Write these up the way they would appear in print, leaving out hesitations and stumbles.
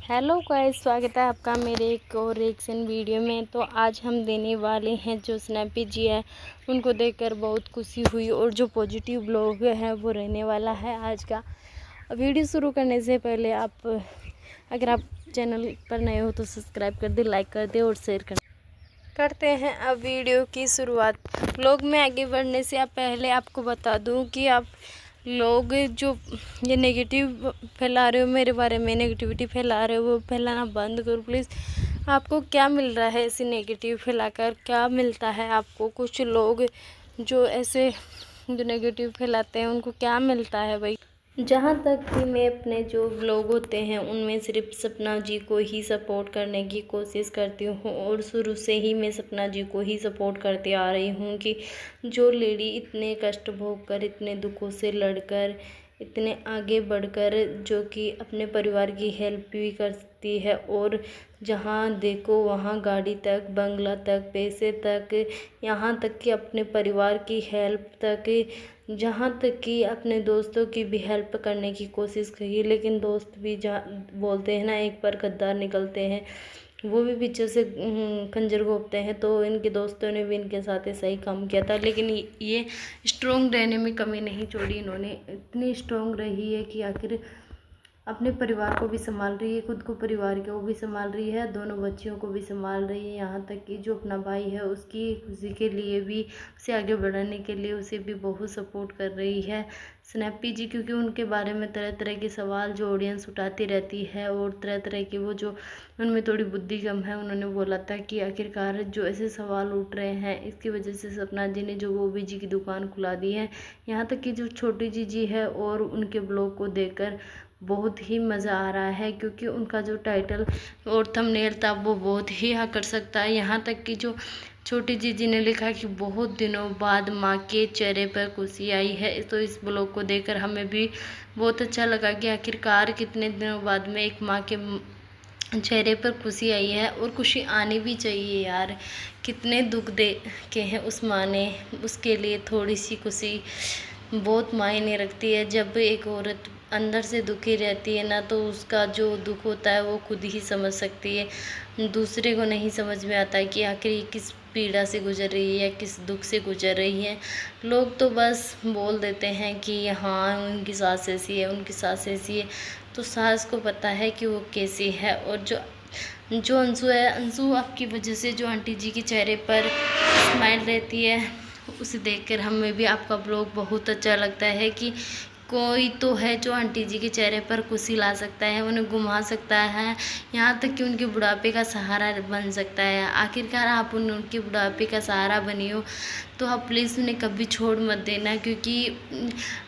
Hello guys, स्वागत है आपका मेरे एक और रिएक्शन वीडियो में। तो आज हम देने वाले हैं जो स्नैपी जी है उनको देखकर बहुत खुशी हुई और जो पॉजिटिव ब्लॉग है वो रहने वाला है आज का। वीडियो शुरू करने से पहले अगर आप चैनल पर नए हो तो सब्सक्राइब कर दे, लाइक कर दे और शेयर कर करते हैं अब वीडियो की शुरुआत। ब्लॉग में आगे बढ़ने से पहले आपको बता दूं कि आप लोग जो ये नेगेटिव फैला रहे हो, मेरे बारे में नेगेटिविटी फैला रहे हो, वो फैलाना बंद करो प्लीज़। आपको क्या मिल रहा है ऐसे नेगेटिव फैलाकर? क्या मिलता है आपको? कुछ लोग जो ऐसे जो नेगेटिव फैलाते हैं उनको क्या मिलता है भाई? जहाँ तक कि मैं अपने जो व्लॉग होते हैं उनमें सिर्फ सपना जी को ही सपोर्ट करने की कोशिश करती हूँ और शुरू से ही मैं सपना जी को ही सपोर्ट करती आ रही हूँ कि जो लेडी इतने कष्ट भोग कर, इतने दुखों से लड़कर, इतने आगे बढ़कर जो कि अपने परिवार की हेल्प भी करती है और जहाँ देखो वहाँ गाड़ी तक, बंगला तक, पैसे तक, यहाँ तक कि अपने परिवार की हेल्प तक, जहाँ तक कि अपने दोस्तों की भी हेल्प करने की कोशिश की। लेकिन दोस्त भी बोलते हैं ना, एक बार गद्दार निकलते हैं, वो भी पीछे से खंजर घोंपते हैं। तो इनके दोस्तों ने भी इनके साथ ऐसा ही काम किया था, लेकिन ये स्ट्रोंग रहने में कमी नहीं छोड़ी। इन्होंने इतनी स्ट्रोंग रही है कि आखिर अपने परिवार को भी संभाल रही है, खुद को परिवार को भी संभाल रही है, दोनों बच्चियों को भी संभाल रही है। यहाँ तक कि जो अपना भाई है उसकी खुशी के लिए भी, उसे आगे बढ़ाने के लिए उसे भी बहुत सपोर्ट कर रही है स्नैपी जी, क्योंकि उनके बारे में तरह तरह के सवाल जो ऑडियंस उठाती रहती है और तरह तरह के वो जो उनमें थोड़ी बुद्धि कम है, उन्होंने बोला था कि आखिरकार जो ऐसे सवाल उठ रहे हैं इसकी वजह से सपना जी ने जो वो जी की दुकान खुला दी है। यहाँ तक कि जो छोटी जी है और उनके ब्लॉग को देखकर बहुत ही मज़ा आ रहा है, क्योंकि उनका जो टाइटल और थंबनेल था वो बहुत ही आकर्षक था। यहाँ तक कि जो छोटी जीजी ने लिखा कि बहुत दिनों बाद माँ के चेहरे पर खुशी आई है। तो इस ब्लॉग को देखकर हमें भी बहुत अच्छा लगा कि आखिरकार कितने दिनों बाद में एक माँ के चेहरे पर खुशी आई है, और खुशी आनी भी चाहिए यार। कितने दुख दे के हैं उस माँ ने, उसके लिए थोड़ी सी खुशी बहुत मायने रखती है। जब एक औरत अंदर से दुखी रहती है ना, तो उसका जो दुख होता है वो खुद ही समझ सकती है, दूसरे को नहीं समझ में आता है कि आखिर ये किस पीड़ा से गुजर रही है, किस दुख से गुजर रही है। लोग तो बस बोल देते हैं कि हाँ उनकी सास ऐसी है, उनकी सास ऐसी है। तो सास को पता है कि वो कैसी है। और जो अंशु है, अंशु आपकी वजह से जो आंटी जी के चेहरे पर स्माइल रहती है, उसे देखकर हमें भी आपका ब्लॉग बहुत अच्छा लगता है कि कोई तो है जो आंटी जी के चेहरे पर खुशी ला सकता है, उन्हें घुमा सकता है, यहाँ तक कि उनके बुढ़ापे का सहारा बन सकता है। आखिरकार आप उनके बुढ़ापे का सहारा बनी हो तो आप प्लीज़ उन्हें कभी छोड़ मत देना, क्योंकि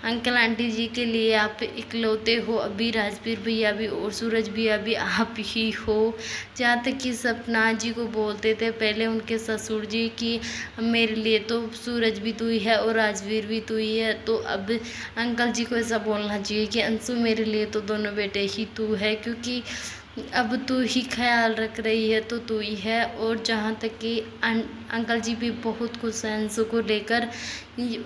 अंकल आंटी जी के लिए आप इकलौते हो। अभी राजवीर भैया भी और सूरज भैया भी आप ही हो। जहाँ तक कि सपना जी को बोलते थे पहले उनके ससुर जी कि मेरे लिए तो सूरज भी तू ही है और राजवीर भी तू ही है, तो अब अंकल जी को ऐसा बोलना चाहिए कि अंशु मेरे लिए तो दोनों बेटे ही तू है, क्योंकि अब तू ही ख्याल रख रही है तो तू ही है। और जहाँ तक कि अंकल जी भी बहुत खुश हैं अंशु को लेकर।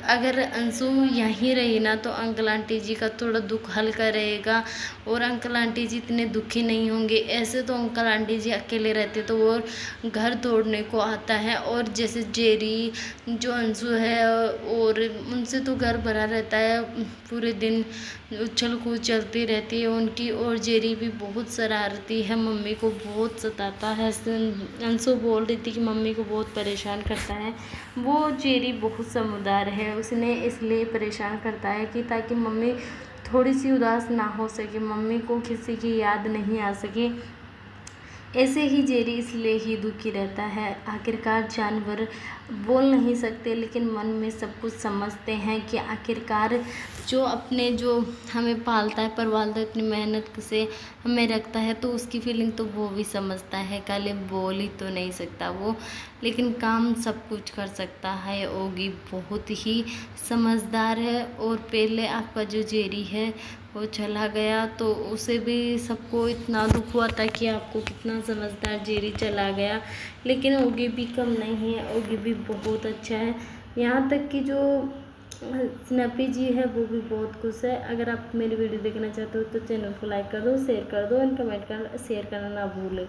अगर अंशु यहीं रही ना तो अंकल आंटी जी का थोड़ा दुख हल्का रहेगा और अंकल आंटी जी इतने दुखी नहीं होंगे। ऐसे तो अंकल आंटी जी अकेले रहते तो वो घर तोड़ने को आता है, और जैसे जेरी जो अंशु है और उनसे तो घर भरा रहता है, पूरे दिन उछल कूद चलती रहती है उनकी। और जेरी भी बहुत शरारती है, मम्मी को बहुत सताता है। अंशु बोल रही थी कि मम्मी को बहुत परेशान करता है। वो जेरी बहुत समझदार है, उसने इसलिए परेशान करता है कि ताकि मम्मी थोड़ी सी उदास ना हो सके, मम्मी को किसी की याद नहीं आ सके। ऐसे ही जेरी इसलिए ही दुखी रहता है। आखिरकार जानवर बोल नहीं सकते, लेकिन मन में सब कुछ समझते हैं कि आखिरकार जो अपने जो हमें पालता है परवालता है, इतनी मेहनत से हमें रखता है, तो उसकी फीलिंग तो वो भी समझता है। काले बोल ही तो नहीं सकता वो, लेकिन काम सब कुछ कर सकता है। ओगी बहुत ही समझदार है। और पहले आपका जो जेरी है वो चला गया तो उसे भी सबको इतना दुख हुआ था कि आपको कितना समझदार जेरी चला गया, लेकिन ओगी भी कम नहीं है, ओगी भी बहुत अच्छा है। यहाँ तक कि जो स्नैपी जी है वो भी बहुत खुश है। अगर आप मेरी वीडियो देखना चाहते हो तो चैनल को लाइक कर दो, शेयर कर दो एंड कमेंट करना शेयर करना ना भूलें।